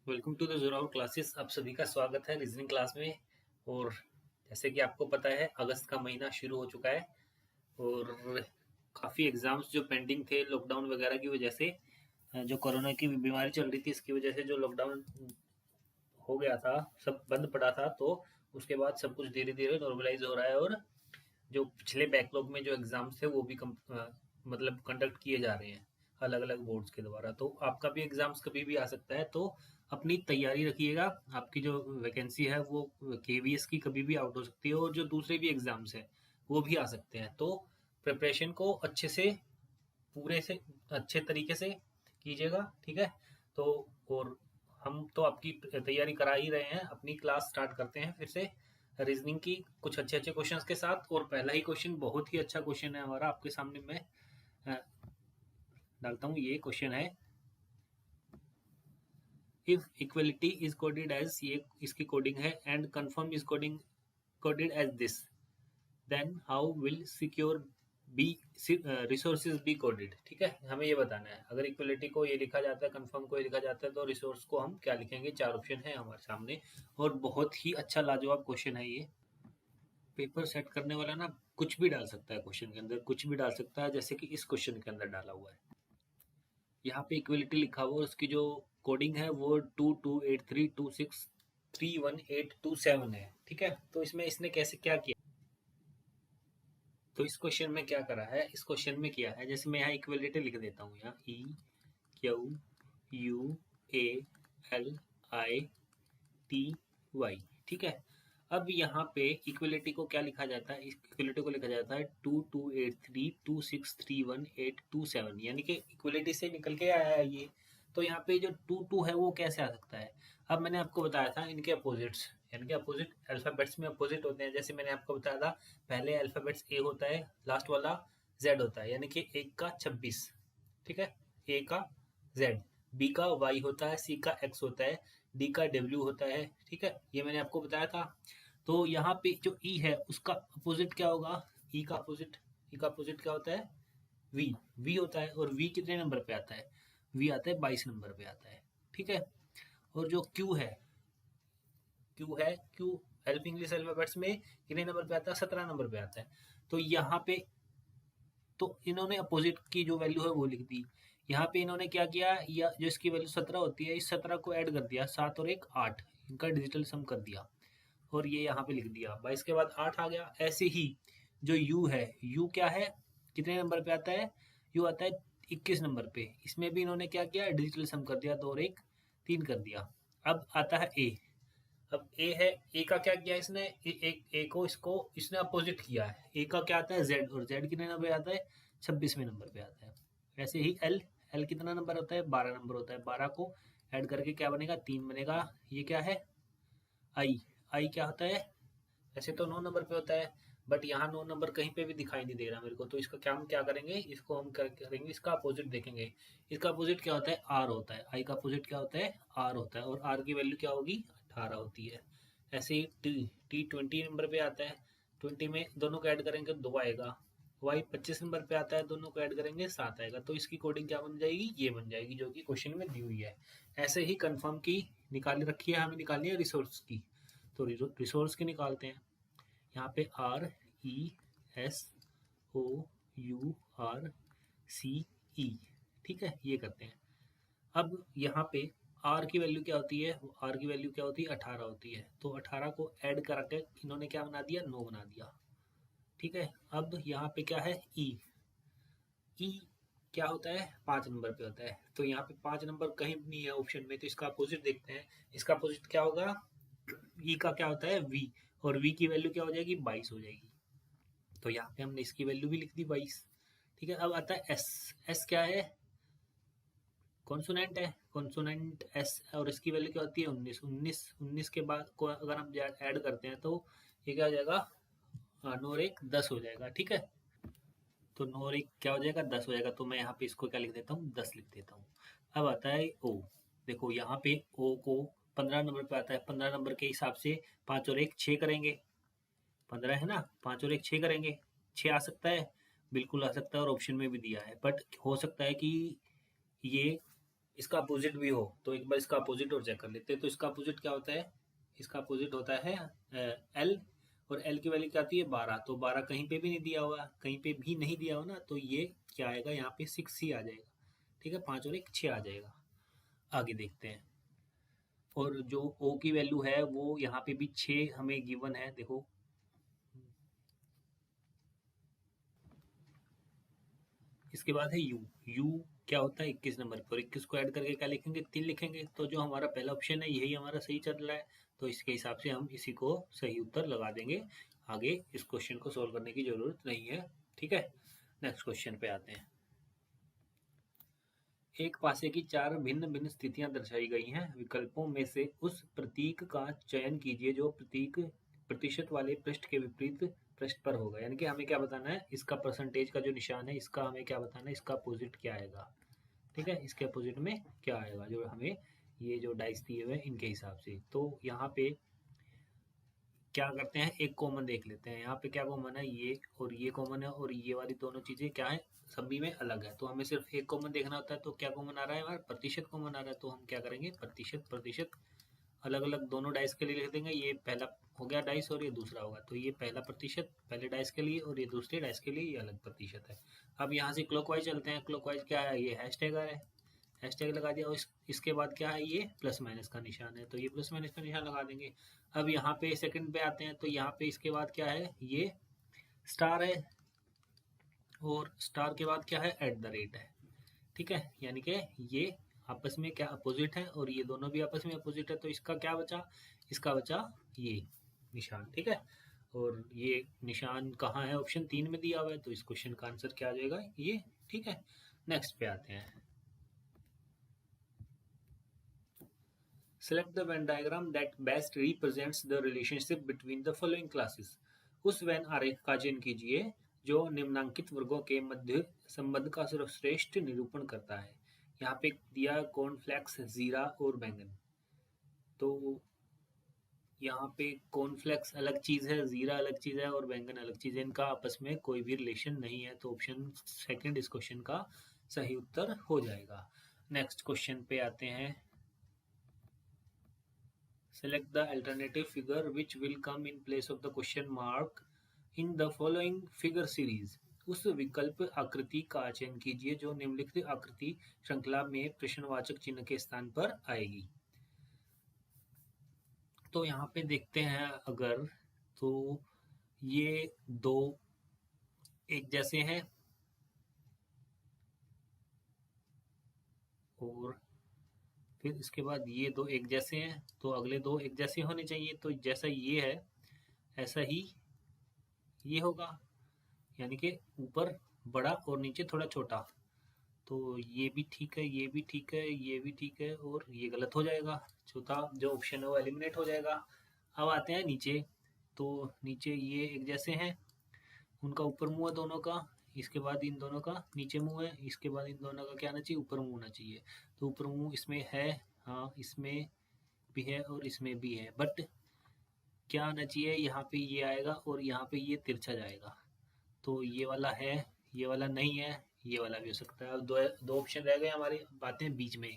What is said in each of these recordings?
Welcome to the Zorawar classes. आप सभी का स्वागत है रीजनिंग क्लास में। और जैसे कि आपको पता है, अगस्त का महीना शुरू हो चुका है और काफ़ी एग्ज़ाम्स जो पेंडिंग थे लॉकडाउन वगैरह की वजह से, जो कोरोना की बीमारी चल रही थी, इसकी वजह से जो लॉकडाउन हो गया था, सब बंद पड़ा था। तो उसके बाद सब कुछ धीरे धीरे नॉर्मलाइज हो रहा है और जो पिछले बैकलॉग में जो एग्ज़ाम्स थे वो भी मतलब कंडक्ट किए जा रहे हैं अलग अलग बोर्ड्स के द्वारा। तो आपका भी एग्ज़ाम्स कभी भी आ सकता है, तो अपनी तैयारी रखिएगा। आपकी जो वैकेंसी है वो केवीएस की कभी भी आउट हो सकती है और जो दूसरे भी एग्ज़ाम्स हैं वो भी आ सकते हैं। तो प्रिपरेशन को अच्छे से, पूरे से, अच्छे तरीके से कीजिएगा, ठीक है। तो और हम तो आपकी तैयारी करा ही रहे हैं। अपनी क्लास स्टार्ट करते हैं फिर से रीजनिंग की कुछ अच्छे अच्छे क्वेश्चंस के साथ। और पहला ही क्वेश्चन बहुत ही अच्छा क्वेश्चन है हमारा, आपके सामने मैं डालता हूँ। ये क्वेश्चन है, if equality is coded as, ये इसकी कोडिंग है, and confirm is coded as this, then how will secure be resources be coded. ठीक है, हमें ये बताना है। अगर इक्वलिटी को ये लिखा जाता है, कंफर्म को ये लिखा जाता है, तो रिसोर्स को हम क्या लिखेंगे। चार ऑप्शन है हमारे सामने और बहुत ही अच्छा लाजवाब क्वेश्चन है ये। पेपर सेट करने वाला ना कुछ भी डाल सकता है, क्वेश्चन के अंदर कुछ भी डाल सकता है, जैसे कि इस क्वेश्चन के अंदर डाला हुआ है। यहाँ पे इक्वलिटी लिखा हुआ, उसकी जो कोडिंग है वो 2283263187 है। ठीक है, तो इसमें इसने कैसे क्या किया, तो इस क्वेश्चन में क्या करा है, इस क्वेश्चन में किया है, जैसे मैं यहाँ इक्वलिटी लिख देता हूँ, यहाँ EQUALITY। ठीक है, अब यहाँ पे इक्वलिटी को क्या लिखा जाता है, इक्वलिटी को लिखा जाता है 2283263187, यानी कि इक्वलिटी से निकल के आया है ये। तो यहाँ पे जो 22 है वो कैसे आ सकता है। अब मैंने आपको बताया था इनके अपोजिट्स, यानी कि अपोजिट अल्फाबेट्स में अपोजिट होते हैं। जैसे मैंने आपको बताया था, पहले अल्फाबेट्स ए होता है, लास्ट वाला जेड होता है, यानी कि 1 का 26। ठीक है, ए का जेड, बी का वाई होता है, सी का एक्स होता है, डी का डब्ल्यू होता है। ठीक है, ये मैंने आपको बताया था। तो यहाँ पे जो ई है उसका अपोजिट क्या होगा, ई का अपोजिट, ई का अपोजिट क्या होता है, वी, वी होता है। और वी कितने नंबर पे आता है, वी आता है 22 नंबर पे आता है। ठीक है, और जो क्यू है, क्यू है, क्यू हेल्प इंग्लिश अल्फाबेट्स में कितने नंबर पे आता है, 17 नंबर पे आता है। तो यहाँ पे तो इन्होंने अपोजिट की जो वैल्यू है वो लिख दी। यहाँ पे इन्होंने क्या किया, या जो इसकी वैल्यू 17 होती है, इस 17 को ऐड कर दिया, 7 और 1 8, इनका डिजिटल सम कर दिया और ये यहाँ पे लिख दिया। 22 के बाद 8 आ गया। ऐसे ही जो यू है, यू क्या है, कितने नंबर पे आता है, यू आता है 21 नंबर पे। इसमें भी इन्होंने क्या किया, डिजिटल सम कर दिया, 2 और 1 3 कर दिया। अब आता है ए। अब ए है, ए का क्या किया इसने, ए को इसको इसने अपोजिट किया है। ए का क्या आता है, जेड, और जेड कितने नंबर पे आता है, 26वें नंबर पे आता है। ऐसे ही एल, एल कितना नंबर होता है, 12 नंबर होता है। 12 को ऐड करके क्या बनेगा, 3 बनेगा। ये क्या है, आई, आई क्या होता है, ऐसे तो 9 नंबर पे होता है, बट यहाँ 9 नंबर कहीं पे भी दिखाई नहीं दे रहा मेरे को। तो इसका क्या, हम क्या करेंगे, इसको हम करेंगे, इसका अपोजिट देखेंगे। इसका अपोजिट क्या होता है, आर होता है। आई का अपोजिट क्या होता है, आर होता है। और आर की वैल्यू क्या होगी, 18 होती है। ऐसे ही टी, टी 20 नंबर पे आता है। 20 में दोनों को ऐड करेंगे 2 आएगा। वाई 25 नंबर पे आता है, दोनों को ऐड करेंगे 7 आएगा। तो इसकी कोडिंग क्या बन जाएगी, ये बन जाएगी, जो कि क्वेश्चन में दी हुई है। ऐसे ही कंफर्म की निकाल रखी है, हमें निकालनी है रिसोर्स की। तो रिसोर्स की निकालते हैं। यहाँ पे RESOURCE, ठीक है, ये करते हैं। अब यहाँ पे आर की वैल्यू क्या होती है, आर की वैल्यू क्या होती है, 18 होती है। तो 18 को ऐड करके इन्होंने क्या बना दिया, 9 बना दिया। ठीक है, अब यहाँ पे क्या है, ई, ई क्या होता है, 5 नंबर पे होता है। तो यहाँ पे 5 नंबर कहीं भी नहीं है ऑप्शन में, तो इसका अपोजिट देखते हैं। इसका अपोजिट क्या होगा, ई का क्या होता है, वी, और वी की वैल्यू क्या हो जाएगी, 22 हो जाएगी। तो यहाँ पे हमने इसकी वैल्यू भी लिख दी 22। ठीक है, अब आता है एस, एस क्या है, कॉन्सोनेंट है, कॉन्सोनेंट एस, और इसकी वैल्यू क्या होती है, 19। 19 के बाद को अगर हम ऐड करते हैं तो ये क्या हो जाएगा, 9 और 1 10 हो जाएगा। ठीक है, तो 9 और 1 क्या हो जाएगा, 10 हो जाएगा। तो मैं यहाँ पे इसको क्या लिख देता हूँ, 10 लिख देता हूँ। अब आता है ओ, देखो यहाँ पे ओ को 15 नंबर पे आता है। 15 नंबर के हिसाब से 5 और 1 6 करेंगे, 15 है ना, 5 और 1 6 करेंगे, 6 आ सकता है, बिल्कुल आ सकता है, और ऑप्शन में भी दिया है। बट हो सकता है कि ये इसका अपोजिट भी हो तो एक बार इसका अपोजिट और चेक कर लेते हैं। तो इसका अपोजिट क्या होता है, इसका अपोजिट होता है एल, और एल की वैल्यू क्या आती है 12। तो 12 कहीं पे भी नहीं दिया हुआ, कहीं पे भी नहीं दिया हो ना, तो ये क्या आएगा यहाँ पे 6 ही आ जाएगा। ठीक है, 5 और 1 6 आ जाएगा। आगे देखते हैं। और जो ओ की वैल्यू है वो यहाँ पे भी 6 हमें गिवन है, देखो। इसके बाद है यू। यू क्या होता है 21 नंबर पर, 21 को ऐड करके क्या लिखेंगे 3 लिखेंगे। तो जो हमारा पहला ऑप्शन है यही हमारा सही चल रहा है, तो इसके हिसाब से हम इसी को सही उत्तर लगा देंगे। आगे इस क्वेश्चन को सोल्व करने की जरूरत नहीं है। ठीक है, नेक्स्ट क्वेश्चन पे आते हैं। एक पासे की 4 भिन्न भिन्न स्थितियां दर्शाई गई हैं। विकल्पों में से उस प्रतीक का चयन कीजिए जो प्रतीक प्रतिशत वाले पृष्ठ के विपरीत पृष्ठ पर होगा। यानी कि हमें क्या बताना है, इसका परसेंटेज का जो निशान है इसका हमें क्या बताना है, इसका अपोजिट क्या आएगा। ठीक है, इसके अपोजिट में क्या आएगा, जो हमें ये जो डाइस दिए हुए इनके हिसाब से। तो यहाँ पे क्या करते हैं, एक कॉमन देख लेते हैं। यहाँ पे क्या कॉमन है, ये और ये कॉमन है, और ये वाली दोनों चीजें क्या है, सभी में अलग है। तो हमें सिर्फ एक कॉमन देखना होता है। तो क्या कॉमन आ रहा है, हमारा प्रतिशत कॉमन आ रहा है। तो हम क्या करेंगे, प्रतिशत प्रतिशत अलग अलग दोनों डाइस के लिए लिख देंगे। ये पहला हो गया डाइस और ये दूसरा होगा। तो ये पहला प्रतिशत पहले डाइस के लिए और ये दूसरे डाइस के लिए ये अलग प्रतिशत है। अब यहाँ से क्लॉकवाइज चलते हैं। क्लॉकवाइज क्या है, ये हैशटैग है, हैशटैग लगा दिया। और इसके बाद क्या है, ये प्लस माइनस का निशान है, तो ये प्लस माइनस का निशान लगा देंगे। अब यहाँ पे सेकंड पे आते हैं। तो यहाँ पे इसके बाद क्या है, ये स्टार है, और स्टार के बाद क्या है, एट द रेट है। ठीक है, यानी कि ये आपस में क्या अपोजिट है, और ये दोनों भी आपस में अपोजिट है। तो इसका क्या बचा, इसका बचा ये निशान। ठीक है, और ये निशान कहाँ है, ऑप्शन 3 में दिया हुआ है। तो इस क्वेश्चन का आंसर क्या आ जाएगा, ये। ठीक है, नेक्स्ट पे आते हैं। Select the Venn diagram that best represents the relationship between the following classes. उस वेन आरेख का चयन कीजिए जो निम्नांकित वर्गों के मध्य संबंध का सर्वश्रेष्ठ निरूपण करता है। यहाँ पे दिया कॉर्नफ्लेक्स, जीरा और बैंगन। तो यहाँ पे कॉर्नफ्लेक्स अलग चीज है, जीरा अलग चीज है, और बैंगन अलग चीज है। इनका आपस में कोई भी रिलेशन नहीं है। तो ऑप्शन सेकंड इस क्वेश्चन का सही उत्तर हो जाएगा। नेक्स्ट क्वेश्चन पे आते हैं। Select the alternative figure which will come in place of the question mark in the following figure series. उस विकल्प आकृति का चयन कीजिए जो निम्नलिखित आकृति श्रृंखला में प्रश्नवाचक चिन्ह के स्थान पर आएगी। तो यहाँ पे देखते हैं अगर, तो ये दो एक जैसे हैं, और फिर इसके बाद ये दो एक जैसे हैं, तो अगले दो एक जैसे होने चाहिए। तो जैसा ये है ऐसा ही ये होगा, यानी कि ऊपर बड़ा और नीचे थोड़ा छोटा। तो ये भी ठीक है, ये भी ठीक है, ये भी ठीक है, और ये गलत हो जाएगा। चौथा जो ऑप्शन है वो एलिमिनेट हो जाएगा। अब आते हैं नीचे। तो नीचे ये एक जैसे हैं, उनका ऊपर मुंह है दोनों का। इसके बाद इन दोनों का नीचे मुंह है। इसके बाद इन दोनों का क्या आना चाहिए, ऊपर मुंह होना चाहिए। तो ऊपर मुंह इसमें है, हाँ इसमें भी है और इसमें भी है। बट क्या आना चाहिए, यहाँ पे ये आएगा और यहाँ पे ये तिरछा जाएगा। तो ये वाला है, ये वाला नहीं है, ये वाला भी हो सकता है। अब दो दो ऑप्शन रह गए हमारे, बातें बीच में।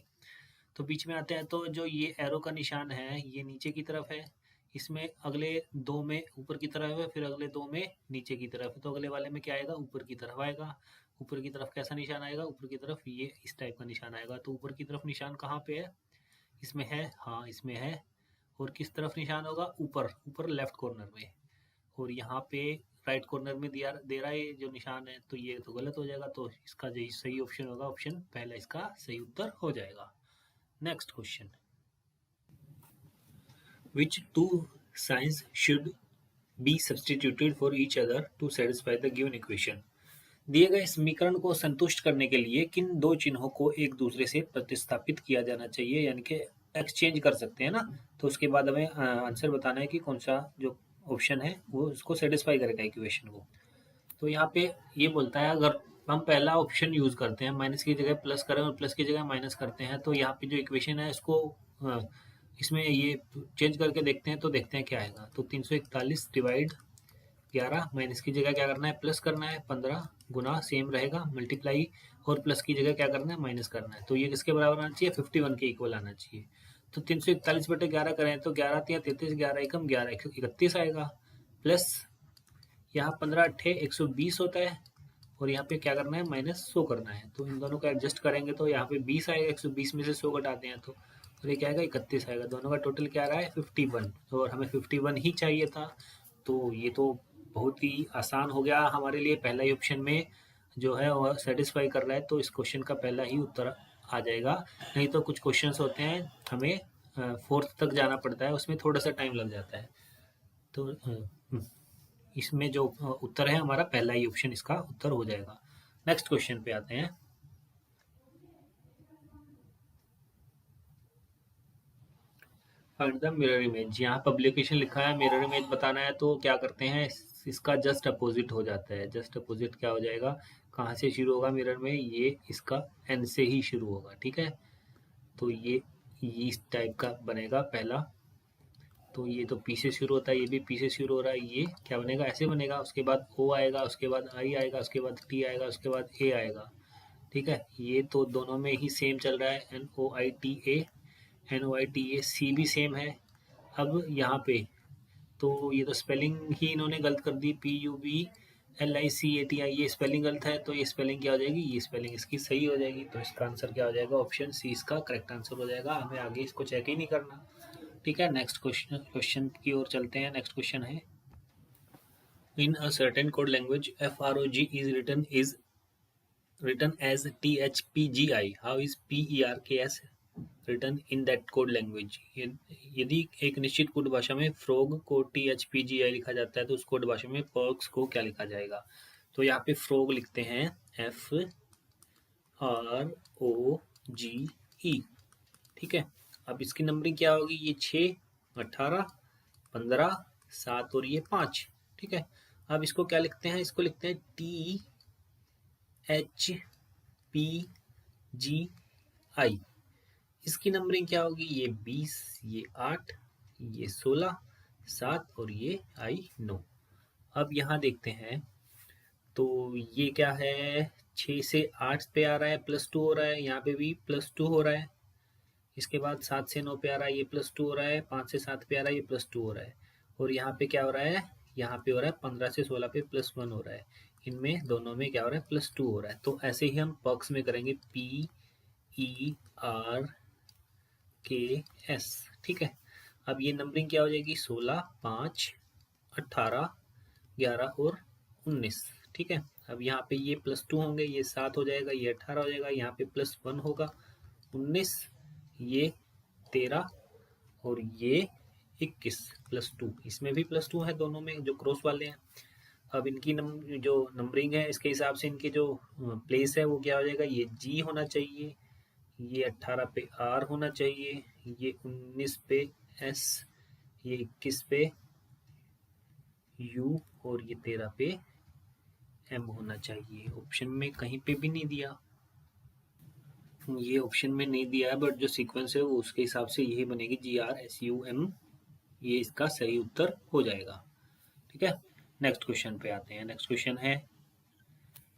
तो बीच में आते हैं। तो जो ये एरो का निशान है ये नीचे की तरफ है, इसमें अगले दो में ऊपर की तरफ है, फिर अगले दो में नीचे की तरफ है। तो अगले वाले में क्या आएगा, ऊपर की तरफ आएगा। ऊपर की तरफ कैसा निशान आएगा, ऊपर की तरफ ये इस टाइप का निशान आएगा। तो ऊपर की तरफ निशान कहाँ पे है, इसमें है, हाँ इसमें है। और किस तरफ निशान होगा, ऊपर ऊपर लेफ्ट कॉर्नर में। और यहाँ पे राइट कॉर्नर में दिया दे रहा है जो निशान है, तो ये तो गलत हो जाएगा। तो इसका जो सही ऑप्शन होगा, ऑप्शन पहला इसका सही उत्तर हो जाएगा। Next question, which two signs should be substituted for each other to satisfy the given equation? दिए गए समीकरण को संतुष्ट करने के लिए किन दो चिन्हों को एक दूसरे से प्रतिस्थापित किया जाना चाहिए, यानी कि एक्सचेंज कर सकते हैं ना। तो उसके बाद हमें आंसर बताना है कि कौन सा जो ऑप्शन है वो उसको सेटिस्फाई करेगा इक्वेशन को। तो यहाँ पे ये बोलता है अगर हम पहला ऑप्शन यूज करते हैं, माइनस की जगह प्लस करें और प्लस की जगह माइनस करते हैं, तो यहाँ पे जो इक्वेशन है इसको इसमें ये चेंज करके देखते हैं। तो देखते हैं क्या आएगा। तो 341 डिवाइड 11 माइनस की जगह क्या करना है, प्लस करना है, 15 गुना सेम रहेगा मल्टीप्लाई, और प्लस की जगह क्या करना है, माइनस करना है। तो ये किसके बराबर आना चाहिए, 51 के इक्वल आना चाहिए। तो 341/11 करें तो 11 तिया 33, 11 एकम 11, 31 आएगा, प्लस यहाँ 15 अट्ठे 120 होता है, और यहाँ पे क्या करना है, -100 करना है। तो इन दोनों को एडजस्ट करेंगे तो यहाँ पे 20 आएगा, 120 में से 100 घटाते हैं तो, और ये क्या आएगा, 31 आएगा। दोनों का टोटल क्या आ रहा है, 51, और हमें 51 ही चाहिए था। तो ये तो बहुत ही आसान हो गया हमारे लिए, पहला ही ऑप्शन में जो है वो सेटिस्फाई कर रहा है, तो इस क्वेश्चन का पहला ही उत्तर आ जाएगा। नहीं तो कुछ क्वेश्चंस होते हैं हमें फोर्थ तक जाना पड़ता है, उसमें थोड़ा सा टाइम लग जाता है। तो इसमें जो उत्तर है हमारा पहला ही ऑप्शन इसका उत्तर हो जाएगा। नेक्स्ट क्वेश्चन पे आते हैं। Find the mirror image. यहाँ पब्लिकेशन लिखा है, मिरर इमेज बताना है, तो क्या करते हैं, इसका जस्ट अपोजिट हो जाता है। जस्ट अपोजिट क्या हो जाएगा, कहाँ से शुरू होगा मिरर में, ये इसका एन से ही शुरू होगा, ठीक है। तो ये इस टाइप का बनेगा पहला, तो ये तो पी से शुरू होता है, ये भी पी से शुरू हो रहा है, ये क्या बनेगा, ऐसे बनेगा। उसके बाद ओ आएगा, उसके बाद आई आएगा, उसके बाद टी आएगा, उसके बाद ए आएगा, ठीक है। ये तो दोनों में ही सेम चल रहा है, N O I T A, N O I T A, C भी सेम है। अब यहाँ पे तो ये तो स्पेलिंग ही इन्होंने गलत कर दी, P U B L I C A T I, ये स्पेलिंग गलत है, तो ये स्पेलिंग क्या हो जाएगी, ये स्पेलिंग इसकी सही हो जाएगी। तो इसका आंसर क्या हो जाएगा, ऑप्शन सी इसका करेक्ट आंसर हो जाएगा। हमें आगे इसको चेक ही नहीं करना, ठीक है। नेक्स्ट क्वेश्चन की ओर चलते हैं। नेक्स्ट क्वेश्चन है, in a certain code language FROG is written as THPGI. How is PERKS written in that code language? यदि एक निश्चित कोड भाषा में फ्रॉग को THPGI लिखा जाता है, तो उस कोड भाषा में पर्क्स को क्या लिखा जाएगा। तो यहाँ पे फ्रॉग लिखते हैं FROGE, ठीक है। अब इसकी नंबरिंग क्या होगी, ये 6, 18, 15, 7 और ये 5, ठीक है। अब इसको क्या लिखते हैं, इसको लिखते हैं THPGI। इसकी नंबरिंग क्या होगी, ये 20, ये 8, ये 16, 7 और ये आई 9। अब यहाँ देखते हैं, तो ये क्या है, 6 से 8 पे आ रहा है, +2 हो रहा है, यहाँ पे भी +2 हो रहा है। इसके बाद 7 से 9 पे आ रहा है, ये +2 हो रहा है। 5 से 7 पे आ रहा है, ये +2 हो रहा है। और यहाँ पे क्या हो रहा है, यहाँ पे हो रहा है 15 से 16 पे +1 हो रहा है। इनमें दोनों में क्या हो रहा है, +2 हो रहा है। तो ऐसे ही हम पक्ष में करेंगे, PERKS, ठीक है। अब ये नंबरिंग क्या हो जाएगी, 16, 5, 18, 11 और 19, ठीक है। अब यहाँ पे ये +2 होंगे, ये 7 हो जाएगा, ये 18 हो जाएगा, यहाँ पे +1 होगा, 19, ये 13 और ये 21, +2, इसमें भी +2 है दोनों में, जो क्रॉस वाले हैं। अब इनकी जो नंबरिंग है, इसके हिसाब से इनकी जो प्लेस है वो क्या हो जाएगा, ये जी होना चाहिए, ये 18 पे आर होना चाहिए, ये 19 पे एस, ये 21 पे यू और ये 13 पे एम होना चाहिए। ऑप्शन में कहीं पे भी नहीं दिया, ये ऑप्शन में नहीं दिया है, बट जो सीक्वेंस है वो उसके हिसाब से यही बनेगी, GRSUM, ये इसका सही उत्तर हो जाएगा, ठीक है। नेक्स्ट क्वेश्चन पे आते हैं। नेक्स्ट क्वेश्चन है,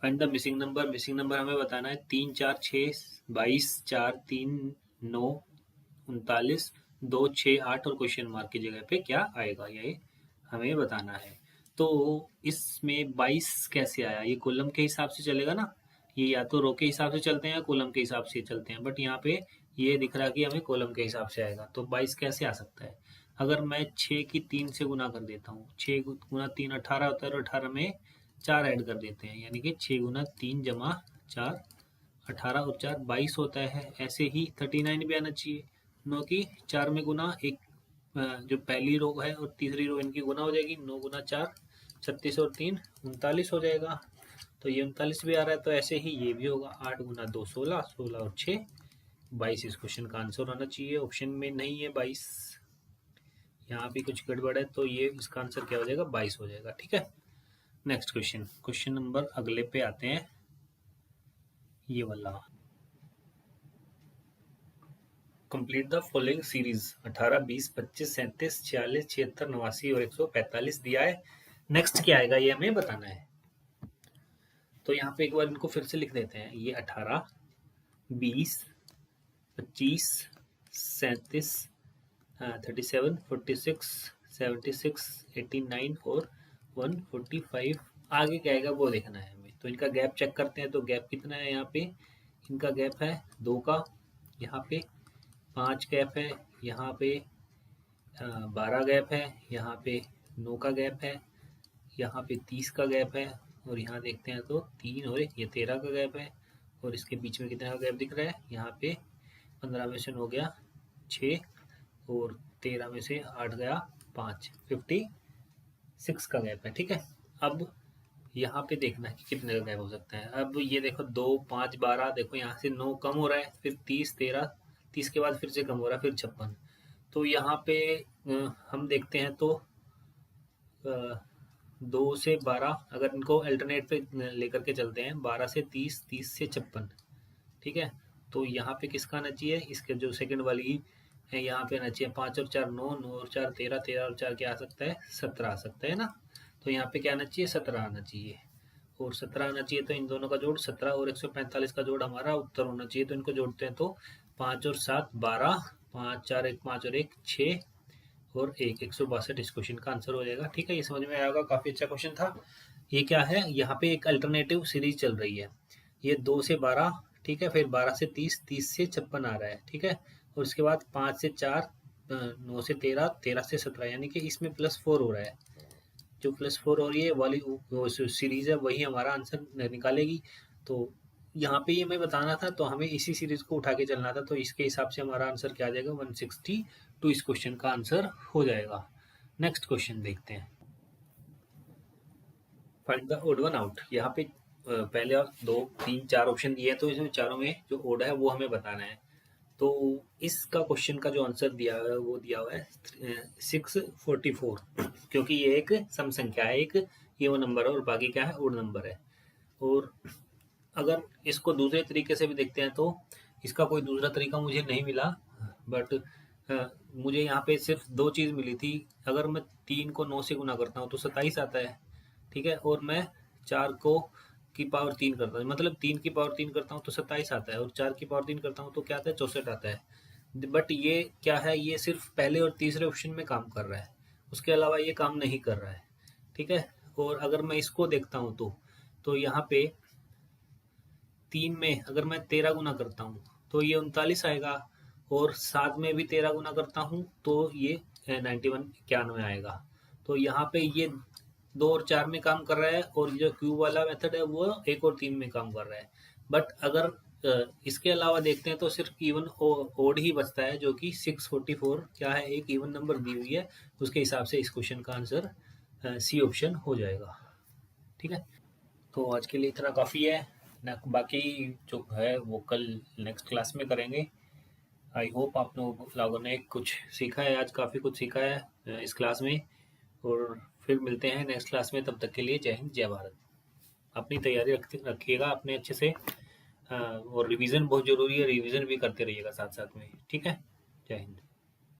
find the missing number. Missing number हमें बताना है 3, 4, 6, 22, 4, 3, 9, 39, 2, 6, 8 और क्वेश्चन मार्क की जगह पे क्या आएगा, ये हमें बताना है। तो इसमें 22 कैसे आया, ये कॉलम के हिसाब से चलेगा ना, ये या तो रो के हिसाब से चलते हैं या कॉलम के हिसाब से चलते हैं, बट यहाँ पे ये दिख रहा है कि हमें कॉलम के हिसाब से आएगा। तो 22 कैसे आ सकता है, अगर मैं 6 की 3 से गुना कर देता हूँ, 6 गुना 3 18 होता है, और 18 में 4 ऐड कर देते हैं, यानी कि 6 गुना 3 जमा 4, 18 और 4 22 होता है। ऐसे ही 39 भी आना चाहिए, 9 की 4 में गुना, एक जो पहली रो है और तीसरी रो इनकी गुना हो जाएगी, 9 गुना 4 36 और 3 39 हो जाएगा। तो ये 39 भी आ रहा है, तो ऐसे ही ये भी होगा, 8 गुना 2 16, 16 और 6 22 इस क्वेश्चन का आंसर होना चाहिए। ऑप्शन में नहीं है 22, यहाँ भी कुछ गड़बड़ है, तो ये इसका आंसर क्या हो जाएगा, 22 हो जाएगा, ठीक है। नेक्स्ट क्वेश्चन, क्वेश्चन नंबर अगले पे आते हैं, ये वाला, कंप्लीट द फॉलोइंग सीरीज। 18, 20, 25, 37, 46, 76, 89 और 145 दिया है। नेक्स्ट क्या आएगा ये हमें बताना है। तो यहाँ पे एक बार इनको फिर से लिख देते हैं। ये 18, 20, 25, 37, 37, 46, 76, 89 और 145। आगे क्या आएगा वो देखना है हमें। तो इनका गैप चेक करते हैं। तो गैप कितना है यहाँ पे, इनका गैप है 2 का, यहाँ पे 5 गैप है, यहाँ पे 12 गैप है, यहाँ पे 9 का गैप है, यहाँ पे 30 का गैप है, और यहाँ देखते हैं तो 3 और ये 13 का गैप है, और इसके बीच में कितना का गैप दिख रहा है, यहाँ पे 15 में से हो गया 6, और 13 में से 8 गया 5, 56 का गैप है। ठीक है, अब यहाँ पे देखना है कि कितने का गैप हो सकता है। अब ये देखो 2, 5, 12, देखो यहाँ से 9 कम हो रहा है, फिर 30, 13, 30 के बाद फिर से कम हो रहा है, फिर 56। तो यहाँ पे हम देखते हैं तो 2 से 12 अगर इनको अल्टरनेट पे लेकर के चलते हैं, 12 से 30, 30 से 56। ठीक है, तो यहाँ पे किसका आना चाहिए, इसके जो सेकंड वाली है यहाँ पे आना चाहिए 5 और 4 9, 9 और 4 13, 13 और 4 क्या आ सकता है 17 आ सकता है ना। तो यहाँ पे क्या आना चाहिए 17 आना चाहिए, और 17 आना चाहिए। तो इन दोनों का जोड़ 17 और 145 का जोड़ हमारा उत्तर होना चाहिए। तो इनको जोड़ते हैं तो 5 और 7 12, 5 4 1 5 और 1 6 और 162 इस क्वेश्चन का आंसर हो जाएगा। ठीक है, ये समझ में आएगा, काफी अच्छा क्वेश्चन था। ये क्या है, यहाँ पे एक अल्टरनेटिव सीरीज चल रही है। ये 2 से 12, ठीक है, फिर 12 से 30, 30 से 56 आ रहा है। ठीक है, और उसके बाद 5 से 4, 9 से 13, 13 से 17, यानी कि इसमें +4 हो रहा है। जो +4 और ये वाली सीरीज है वही हमारा आंसर निकालेगी। तो यहाँ पे ये मैं बताना था, तो हमें इसी सीरीज को उठा के चलना था। तो इसके हिसाब से हमारा आंसर क्या आ जाएगा 162 इस क्वेश्चन का आंसर हो जाएगा। नेक्स्ट क्वेश्चन देखते हैं। Find the odd one out. यहाँ पे पहले और 2 3 4 ऑप्शन दिए हैं, तो इसमें चारों में जो ओड है वो हमें बताना है। तो इसका क्वेश्चन का जो आंसर दिया हुआ है वो दिया हुआ है 644, क्योंकि ये एक सम संख्या है, एक इवन नंबर है और बाकी क्या है ओड नंबर है। और अगर इसको दूसरे तरीके से भी देखते हैं तो इसका कोई दूसरा तरीका मुझे नहीं मिला, बट मुझे यहाँ पे सिर्फ 2 चीज़ मिली थी। अगर मैं 3 को 9 से गुना करता हूँ तो 27 आता है। ठीक है, और मैं 4 को की पावर 3 करता हूँ, मतलब 3 की पावर 3 करता हूँ तो 27 आता है, और 4 की पावर 3 करता हूँ तो क्या आता है 64 आता है। बट ये क्या है, ये सिर्फ पहले और तीसरे ऑप्शन में काम कर रहा है, उसके अलावा ये काम नहीं कर रहा है। ठीक है, और अगर मैं इसको देखता हूँ तो यहाँ पे 3 में अगर मैं 13 गुना करता हूँ तो ये 39 आएगा, और 7 में भी 13 गुना करता हूँ तो ये 91 आएगा। तो यहाँ पे ये 2 और 4 में काम कर रहा है, और जो क्यूब वाला मेथड है वो 1 और 3 में काम कर रहा है। बट अगर इसके अलावा देखते हैं तो सिर्फ इवन ओड ही बचता है, जो कि 644 क्या है, एक इवन नंबर दी हुई है। उसके हिसाब से इस क्वेश्चन का आंसर सी ऑप्शन हो जाएगा। ठीक है, तो आज के लिए इतना काफ़ी है ना, बाकी जो है वो कल नेक्स्ट क्लास में करेंगे। आई होप आप लोगों ने कुछ सीखा है, आज काफ़ी कुछ सीखा है इस क्लास में। और फिर मिलते हैं नेक्स्ट क्लास में, तब तक के लिए जय हिंद जय भारत। अपनी तैयारी रखिएगा अपने अच्छे से, और रिवीजन बहुत ज़रूरी है, रिवीजन भी करते रहिएगा साथ साथ में। ठीक है, जय हिंद।